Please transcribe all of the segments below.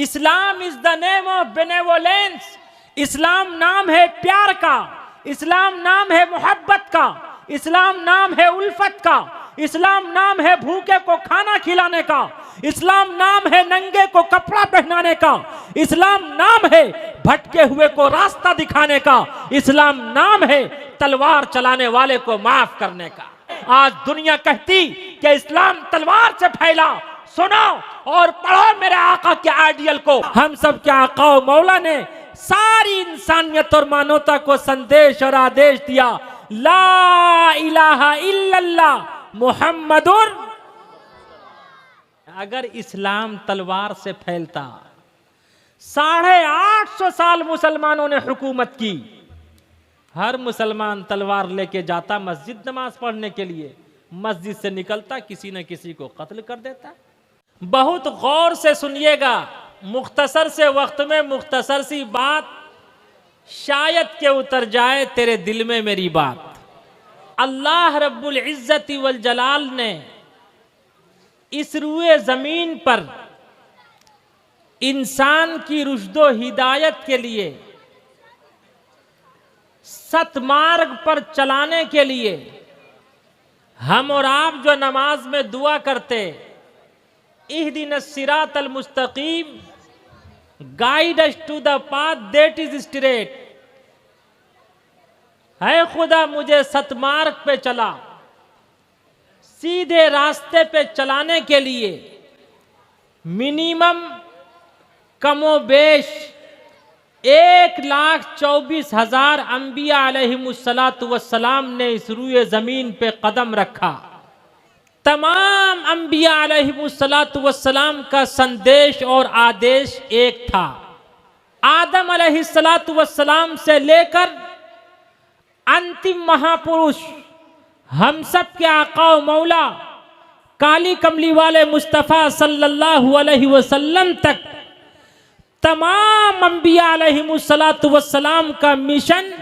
Islam is the name of benevolence. इस्लाम नाम है प्यार का, इस्लाम नाम है मोहब्बत का, इस्लाम नाम है उल्फत का, इस्लाम नाम है भूखे को खाना खिलाने का, इस्लाम नाम है नंगे को कपड़ा पहनाने का, इस्लाम नाम है भटके हुए को रास्ता दिखाने का, इस्लाम नाम है तलवार चलाने वाले को माफ करने का। आज दुनिया कहती कि इस्लाम तलवार से फैला, सुनो और पढ़ो मेरे आका के आइडियल को। हम सब के आका और मौला ने सारी इंसानियत और मानवता को संदेश और आदेश दिया, ला इलाहा इल्लल्लाह मुहम्मदुर। अगर इस्लाम तलवार से फैलता, 850 साल मुसलमानों ने हुकूमत की, हर मुसलमान तलवार लेके जाता मस्जिद नमाज पढ़ने के लिए, मस्जिद से निकलता किसी न किसी को कत्ल कर देता। बहुत गौर से सुनिएगा, मुख्तसर से वक्त में मुख्तसर सी बात, शायद के उतर जाए तेरे दिल में मेरी बात। अल्लाह रब्बुल इज्जति वल जलाल ने इस रुए जमीन पर इंसान की रुश्दो हिदायत के लिए, सतमार्ग पर चलाने के लिए, हम और आप जो नमाज में दुआ करते, इहदिनस सिरातल मुस्तकीम, guide us to the path that is straight, है खुदा मुझे सतमार्ग पे चला, सीधे रास्ते पे चलाने के लिए मिनिमम कमोबेश 1,24,000 अंबिया अलैहिमुस्सलातु वस्सलाम ने इस रुए जमीन पे कदम रखा। तमाम अंबिया अलैहिमुस्सलातु वस्सलाम का संदेश और आदेश एक था। आदम अलैहिस्सलातु वस्सलाम से लेकर अंतिम महापुरुष हम सब के आका व मौला काली कमली वाले मुस्तफ़ा सल्लल्लाहु अलैहि वसल्लम तक तमाम अंबिया अलैहिमुस्सलातु वस्सलाम का मिशन,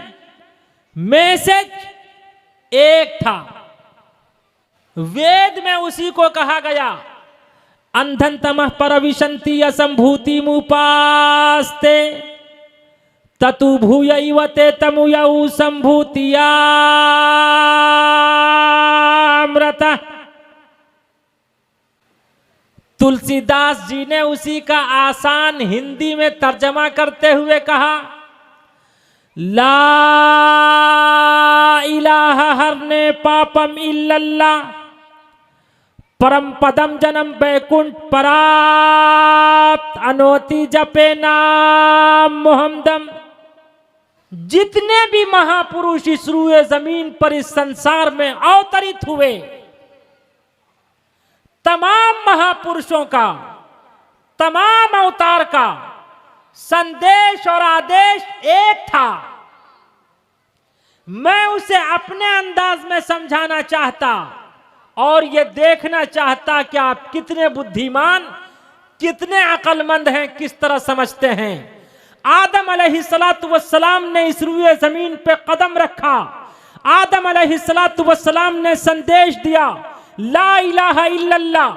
मैसेज एक था। वेद में उसी को कहा गया, अंधन तमः परविशन्ति असंभूति मुपास्ते ततु भूयैवते तमुयौ संभूतिया अमृता। तुलसीदास जी ने उसी का आसान हिंदी में तर्जमा करते हुए कहा, ला इलाहा हरने पापम इल्लल्लाह परम पदम जन्म बैकुंठ पराप्त अनोति जपे नाम मोहम्मदम। जितने भी महापुरुष इस रुए जमीन पर इस संसार में अवतरित हुए, तमाम महापुरुषों का, तमाम अवतार का संदेश और आदेश एक था। मैं उसे अपने अंदाज में समझाना चाहता और ये देखना चाहता कि आप कितने बुद्धिमान, कितने अक्लमंद हैं, किस तरह समझते हैं। आदम अलैहिस्सलातु वस्सलाम ने इस रुए जमीन पे कदम रखा। आदम अलैहिस्सलातु वस्सलाम ने संदेश दिया, ला इलाहा इल्लल्लाह।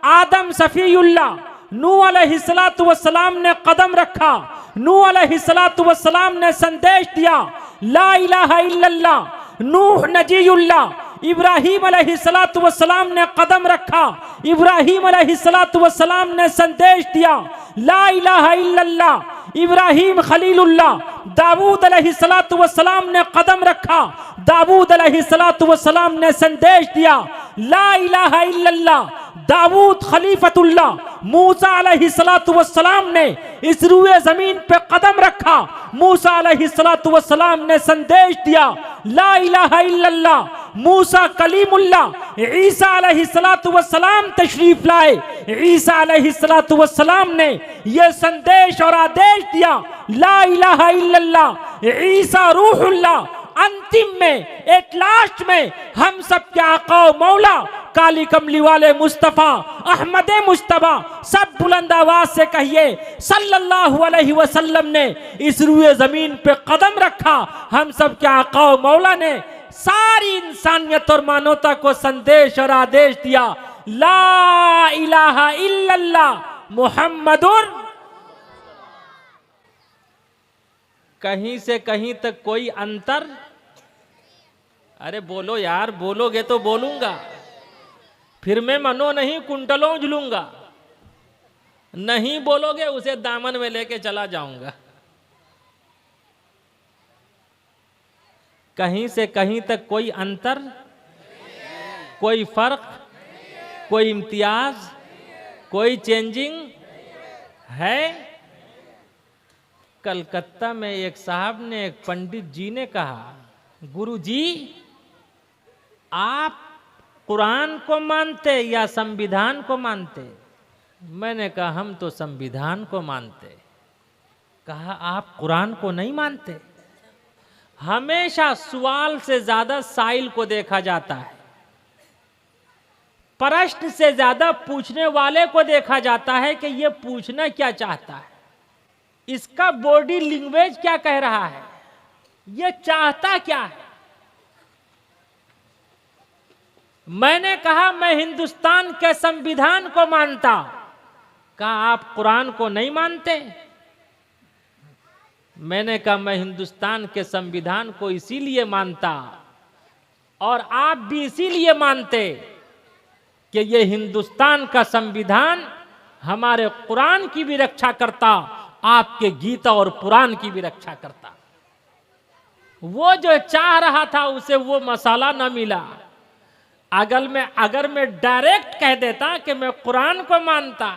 आदम सफीउल्लाह। नूह अलैहिस्सलातु वस्सलाम ने कदम रखा। नूह अलैहिस्सलातु वस्सलाम ने संदेश दिया, ला इलाहा इल्लल्लाह। नूह नजीउल्लाह। इब्राहीम अलैहिस्सलातु वस्सलाम ने कदम रखा। इब्राहीम अलैहिस्सलातु वस्सलाम ने संदेश दिया, ला इलाहा इल्लल्लाह। इब्राहीम खलीलुल्लाह। दाऊद अलैहिस्सलातु वस्सलाम ने कदम रखा। दाऊद अलैहिस्सलातु वस्सलाम ने संदेश दिया, ला इलाहा इल्लल्लाह। दाऊद खलीफतुल्लाह। मूसा अलैहिस्सलातु वस्सलाम ने इस रुए जमीन पे कदम रखा। मूसा अलैहिस्सलातु वस्सलाम ने संदेश दिया, ला इलाहा इल्लल्लाह। मूसा कलीमुल्लाह। ईसा अलैहिस्सलातु वस्सलाम तशरीफ लाए। ईसा अलैहिस्सलातु वस्सलाम ने यह संदेश और आदेश दिया, ला इलाहा इल्लल्लाह। ईसा रूहुल्लाह। अंतिम में, एट लास्ट में, हम सब के आका व मौला काली कमली वाले मुस्तफ़ा अहमद मुस्तफ़ा, सब बुलंद आवाज से कहिए, सल्लल्लाहु अलैहि वसल्लम ने इस रुए जमीन पे कदम रखा। हम सब के आका व मौला ने सारी इंसानियत और मानवता को संदेश और आदेश दिया, ला इलाहा इल्लल्लाह मुहम्मदुर कहीं से कहीं तक कोई अंतर। अरे बोलो यार, बोलोगे तो बोलूंगा, फिर मैं मनो नहीं कुंटलों उझलूंगा। नहीं बोलोगे उसे दामन में लेके चला जाऊंगा। कहीं से कहीं तक कोई अंतर, कोई फर्क, कोई इम्तियाज, कोई चेंजिंग है। कलकत्ता में एक साहब ने एक पंडित जी ने कहा, गुरुजी आप कुरान को मानते या संविधान को मानते? मैंने कहा हम तो संविधान को मानते। कहा आप कुरान को नहीं मानते? हमेशा सवाल से ज्यादा साइल को देखा जाता है, प्रश्न से ज्यादा पूछने वाले को देखा जाता है कि ये पूछना क्या चाहता है, इसका बॉडी लैंग्वेज क्या कह रहा है, ये चाहता क्या है। मैंने कहा मैं हिंदुस्तान के संविधान को मानता। कहा आप कुरान को नहीं मानते? मैंने कहा मैं हिंदुस्तान के संविधान को इसीलिए मानता और आप भी इसीलिए मानते कि ये हिंदुस्तान का संविधान हमारे कुरान की भी रक्षा करता, आपके गीता और पुराण की भी रक्षा करता। वो जो चाह रहा था उसे वो मसाला न मिला। अगर मैं डायरेक्ट कह देता कि मैं कुरान को मानता,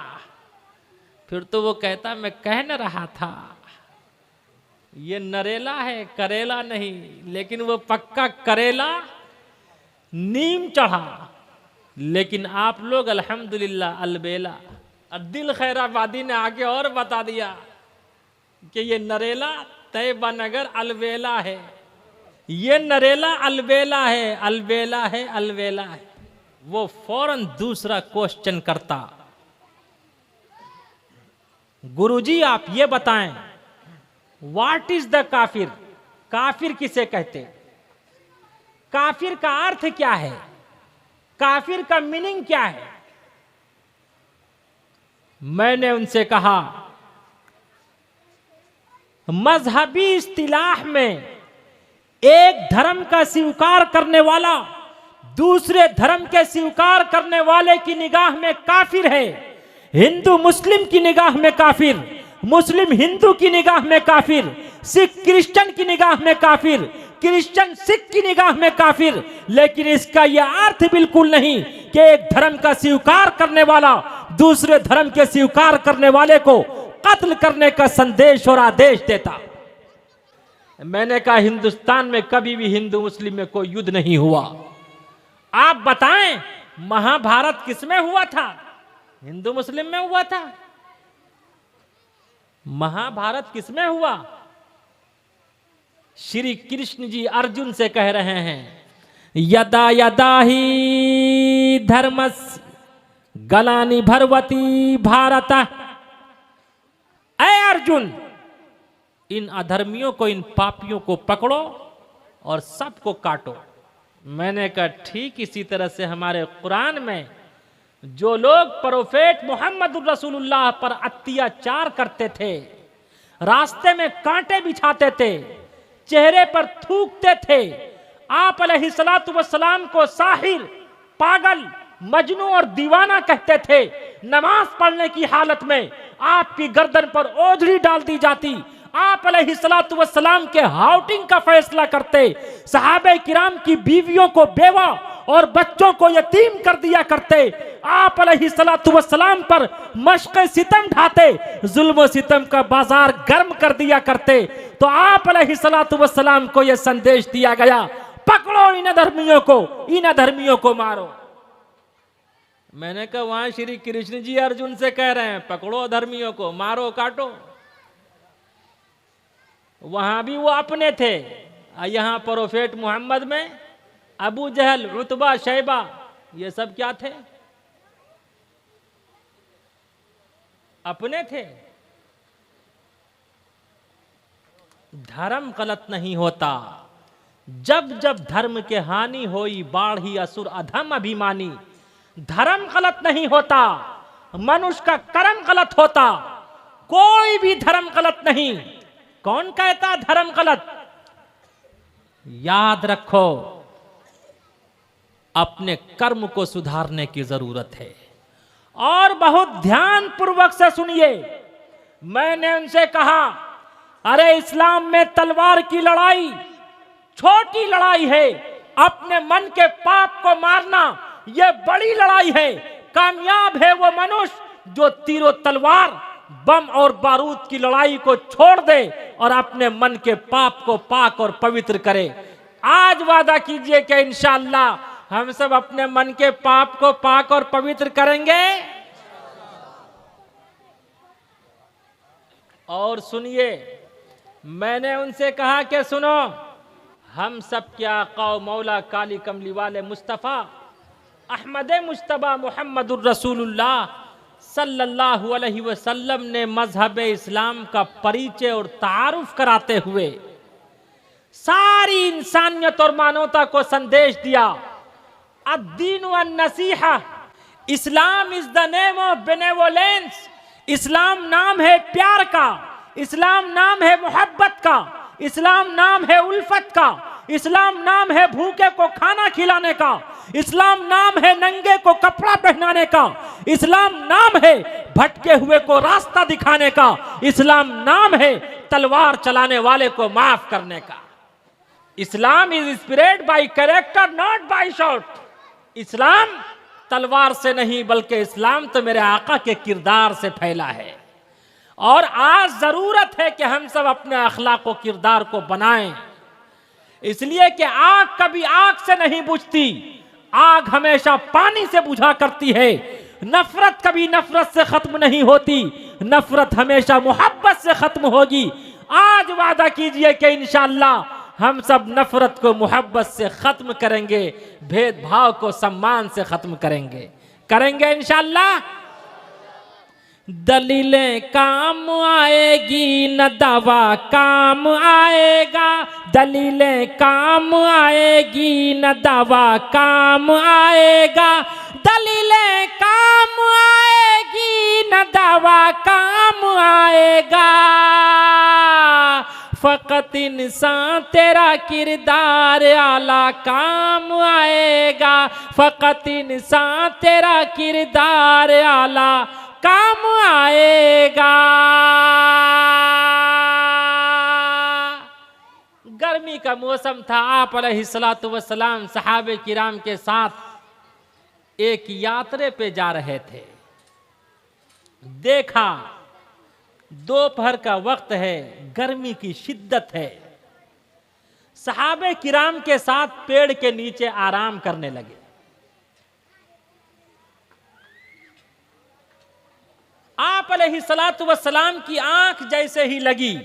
फिर तो वो कहता मैं कह न रहा था, ये नरेला है करेला नहीं। लेकिन वो पक्का करेला नीम चढ़ा। लेकिन आप लोग अल्हम्दुलिल्लाह अलबेला। और दिल खैराबादी ने आगे और बता दिया कि ये नरेला तैयबा नगर अलबेला है, ये नरेला अलबेला है, अलबेला है, अलबेला है। वो फौरन दूसरा क्वेश्चन करता, गुरुजी आप ये बताएं व्हाट इज द काफिर? काफिर किसे कहते? काफिर का अर्थ क्या है? काफिर का मीनिंग क्या है? मैंने उनसे कहा मजहबी इस्तिलाह में एक धर्म का स्वीकार करने वाला दूसरे धर्म के स्वीकार करने वाले की निगाह में काफिर है। हिंदू मुस्लिम की निगाह में काफिर, मुस्लिम हिंदू की निगाह में काफिर, सिख क्रिश्चियन की निगाह में काफिर, क्रिश्चियन सिख की निगाह में काफिर। लेकिन इसका यह अर्थ बिल्कुल नहीं कि एक धर्म का स्वीकार करने वाला दूसरे धर्म के स्वीकार करने वाले को कत्ल करने का संदेश और आदेश देता। मैंने कहा हिंदुस्तान में कभी भी हिंदू मुस्लिम में कोई युद्ध नहीं हुआ। आप बताएं महाभारत किसमें हुआ था? हिंदू मुस्लिम में हुआ था। महाभारत किसमें हुआ? श्री कृष्ण जी अर्जुन से कह रहे हैं यदा यदा ही धर्मस् गलानि भरवती भारत। ऐ अर्जुन, इन अधर्मियों को, इन पापियों को पकड़ो और सबको काटो। मैंने कहा ठीक इसी तरह से हमारे कुरान में जो लोग प्रोफेट मोहम्मद रसूलुल्लाह पर अत्याचार करते थे, रास्ते में कांटे बिछाते थे, चेहरे पर थूकते थे, आप अलैहिस्सलातु वस्सलाम को साहिर, पागल, मजनू और दीवाना कहते थे। नमाज पढ़ने की हालत में आपकी गर्दन पर ओझड़ी डाल दी जाती, आप अलैहिस्सलातु वस्सलाम के हाउटिंग का फैसला करते, सहाबे किराम की बीवियों को बेवा और बच्चों को यतीम कर दिया करते, आप अलैहिस्सलातु वस्सलाम पर मश्क़ सितम ढाते, जुल्म सितम का बाजार गर्म कर दिया करते। तो आप अलैहिस्सलातु वस्सलाम को यह संदेश दिया गया, पकड़ो इन अधर्मियों को, इन अधर्मियों को मारो। मैंने कहा वहां श्री कृष्ण जी अर्जुन से कह रहे हैं पकड़ो अधर्मियों को, मारो काटो। वहां भी वो अपने थे, यहां प्रोफेट मोहम्मद में अबू जहल, उतबा, शैबा, ये सब क्या थे? अपने थे। धर्म गलत नहीं होता। जब जब धर्म के हानि होई बाढ़ी असुर अधम अभिमानी। धर्म गलत नहीं होता, मनुष्य का कर्म गलत होता। कोई भी धर्म गलत नहीं, कौन कहता धर्म गलत? याद रखो, अपने कर्म को सुधारने की जरूरत है। और बहुत ध्यान पूर्वक से सुनिए, मैंने उनसे कहा, अरे इस्लाम में तलवार की लड़ाई छोटी लड़ाई है, अपने मन के पाप को मारना यह बड़ी लड़ाई है। कामयाब है वो मनुष्य जो तीरों तलवार, बम और बारूद की लड़ाई को छोड़ दे और अपने मन के पाप को पाक और पवित्र करे। आज वादा कीजिए कि इंशाअल्लाह हम सब अपने मन के पाप को पाक और पवित्र करेंगे। और सुनिए, मैंने उनसे कहा कि सुनो, हम सब के आका व मौला काली कमली वाले मुस्तफ़ा अहमद मुज्तबा मुहम्मदुर रसूलुल्लाह सल्लल्लाहु अलैहि वसल्लम ने मजहब इस्लाम का परिचय और तारुफ कराते हुए सारी इंसानियत और मानवता को संदेश दिया। अद्दीन व नसीहा, Islam is the name of benevolence. इस्लाम नाम है प्यार का, इस्लाम नाम है मोहब्बत का, इस्लाम नाम है उल्फत का, इस्लाम नाम है भूखे को खाना खिलाने का, इस्लाम नाम है नंगे को कपड़ा पहनाने का, इस्लाम नाम है भटके हुए को रास्ता दिखाने का, इस्लाम नाम है तलवार चलाने वाले को माफ करने का। Islam is inspired by character not by sword. इस्लाम तलवार से नहीं बल्कि इस्लाम तो मेरे आका के किरदार से फैला है। और आज जरूरत है कि हम सब अपने अखलाक और किरदार को बनाएं, इसलिए कि आग कभी आग से नहीं बुझती, आग हमेशा पानी से बुझा करती है। नफरत कभी नफरत से खत्म नहीं होती, नफरत हमेशा मोहब्बत से खत्म होगी। आज वादा कीजिए कि इंशाअल्लाह हम सब नफरत को मोहब्बत से खत्म करेंगे, भेदभाव को सम्मान से खत्म करेंगे इंशाअल्लाह। दलीलें काम आएगी न दवा काम आएगा, दलीलें काम आएगी न दवा काम आएगा, दलीलें काम आएगी न दवा काम आएगा। फकत इंसान तेरा किरदार आला काम आएगा, फकत इंसान तेरा किरदार आला काम आएगा। गर्मी का मौसम था, आप अलैहिस्सलातु वस्सलाम सहाबे किराम के साथ एक यात्रा पे जा रहे थे। देखा दोपहर का वक्त है, गर्मी की शिद्दत है। सहाबे किराम के साथ पेड़ के नीचे आराम करने लगे। आप अलैहिस्सलातु वस्सलाम की आंख जैसे ही लगी,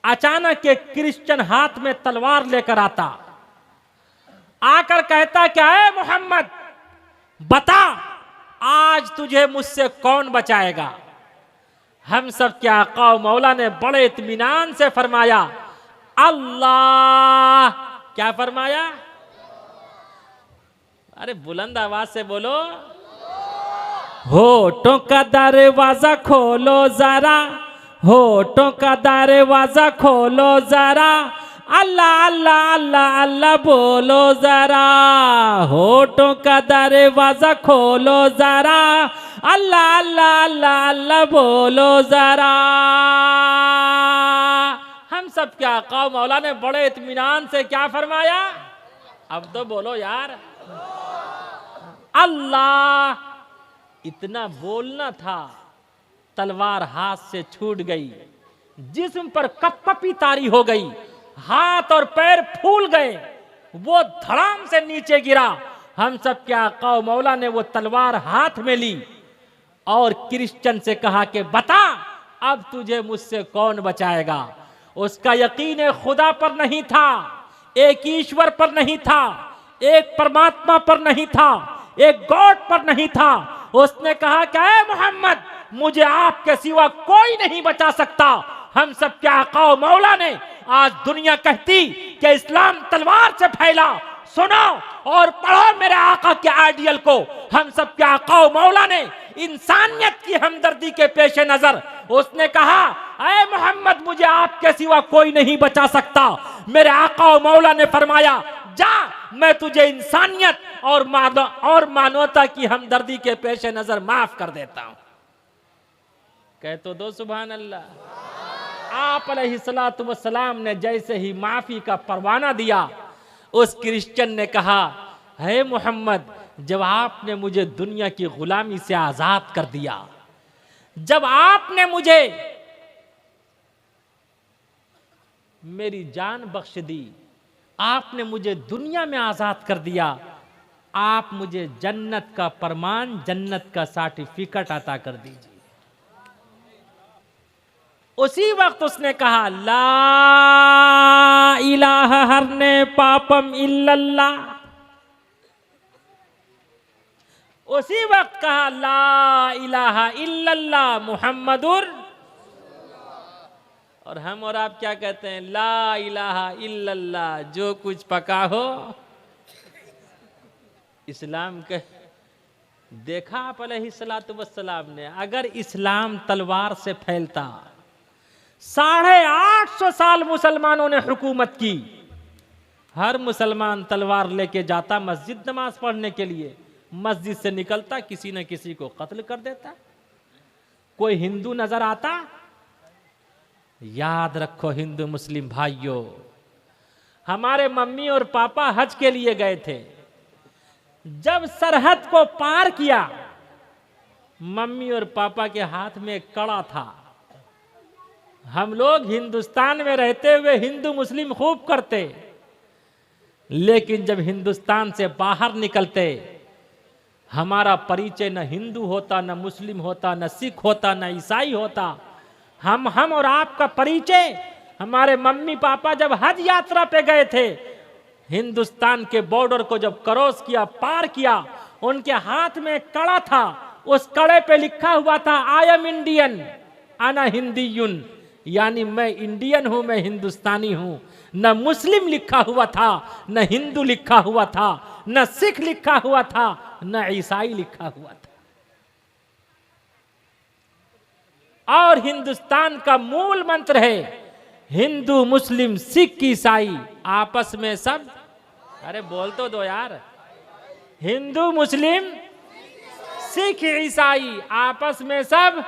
अचानक एक क्रिश्चियन हाथ में तलवार लेकर आता, आकर कहता क्या है मोहम्मद, बता आज तुझे मुझसे कौन बचाएगा। हम सब के आका मौला ने बड़े इत्मीनान से फरमाया अल्लाह। क्या फरमाया? अरे बुलंद आवाज से बोलो। होठों का दरवाजा खोलो जरा, होठों का दरवाजा खोलो जरा, अल्लाह अल्लाह अल्लाह अल्लाह बोलो जरा। होठों का दरवाजा खोलो जरा, अल्लाह अल्लाह अल्लाह अल्लाह बोलो जरा। हम सब क्या आका मौला ने बड़े इत्मीनान से क्या फरमाया? अब तो बोलो यार, अल्लाह। इतना बोलना था, तलवार हाथ से छूट गई, जिस्म पर कपकपी तारी हो गई, हाथ और पैर फूल गए, वो धड़ाम से नीचे गिरा। हम सब के आका मौला ने वो तलवार हाथ में ली और क्रिश्चियन से कहा कि बता अब तुझे मुझसे कौन बचाएगा। उसका यकीन खुदा पर नहीं था, एक ईश्वर पर नहीं था, एक परमात्मा पर नहीं था, एक गॉड पर नहीं था। उसने कहा कि ऐ मोहम्मद, मुझे आपके सिवा कोई नहीं बचा सकता। हम सब के आका मौला ने आज दुनिया कहती कि इस्लाम तलवार से फैला, सुनो और पढ़ो मेरे आका के आइडियल को। हम सब के आका और मौला ने इंसानियत की हमदर्दी के पेश नजर उसने कहा, ऐ मोहम्मद मुझे आपके सिवा कोई नहीं बचा सकता। मेरे आका और मौला ने फरमाया, जा मैं तुझे इंसानियत और मानवता की हमदर्दी के पेश नजर माफ कर देता हूं। कह तो दो सुभान अल्लाह। आप अलैहिस्सलातु वस्सलाम ने जैसे ही माफी का परवाना दिया, उस क्रिश्चियन ने कहा, है मोहम्मद जब आपने मुझे दुनिया की गुलामी से आजाद कर दिया, जब आपने मुझे मेरी जान बख्श दी, आपने मुझे दुनिया में आजाद कर दिया, आप मुझे जन्नत का प्रमाण, जन्नत का सर्टिफिकेट अता कर दीजिए। उसी वक्त उसने कहा, ला इलाहा हरने पापम इल्लल्लाह। उसी वक्त कहा, ला इलाहा इल्लल्लाह मुहम्मदुर। और हम और आप क्या कहते हैं, ला इलाहा इल्लल्लाह जो कुछ पका हो। इस्लाम के देखा आप अलैहिस्सलातु वस्सलाम ने, अगर इस्लाम तलवार से फैलता, 850 साल मुसलमानों ने हुकूमत की, हर मुसलमान तलवार लेके जाता मस्जिद नमाज पढ़ने के लिए, मस्जिद से निकलता किसी न किसी को कत्ल कर देता। कोई हिंदू नजर आता? याद रखो हिंदू मुस्लिम भाइयों, हमारे मम्मी और पापा हज के लिए गए थे। जब सरहद को पार किया, मम्मी और पापा के हाथ में एक कड़ा था। हम लोग हिंदुस्तान में रहते हुए हिंदू मुस्लिम खूब करते, लेकिन जब हिंदुस्तान से बाहर निकलते, हमारा परिचय न हिंदू होता, न मुस्लिम होता, न सिख होता, न ईसाई होता। हम और आपका परिचय, हमारे मम्मी पापा जब हज यात्रा पे गए थे, हिंदुस्तान के बॉर्डर को जब क्रॉस किया, पार किया, उनके हाथ में एक कड़ा था। उस कड़े पे लिखा हुआ था, आई एम इंडियन अना हिंदीयुन, यानी मैं इंडियन हूं, मैं हिंदुस्तानी हूं। न मुस्लिम लिखा हुआ था, न हिंदू लिखा हुआ था, न सिख लिखा हुआ था, न ईसाई लिखा हुआ था। और हिंदुस्तान का मूल मंत्र है, हिंदू मुस्लिम सिख ईसाई आपस में सब, अरे बोल तो दो यार, हिंदू मुस्लिम सिख ईसाई आपस में सब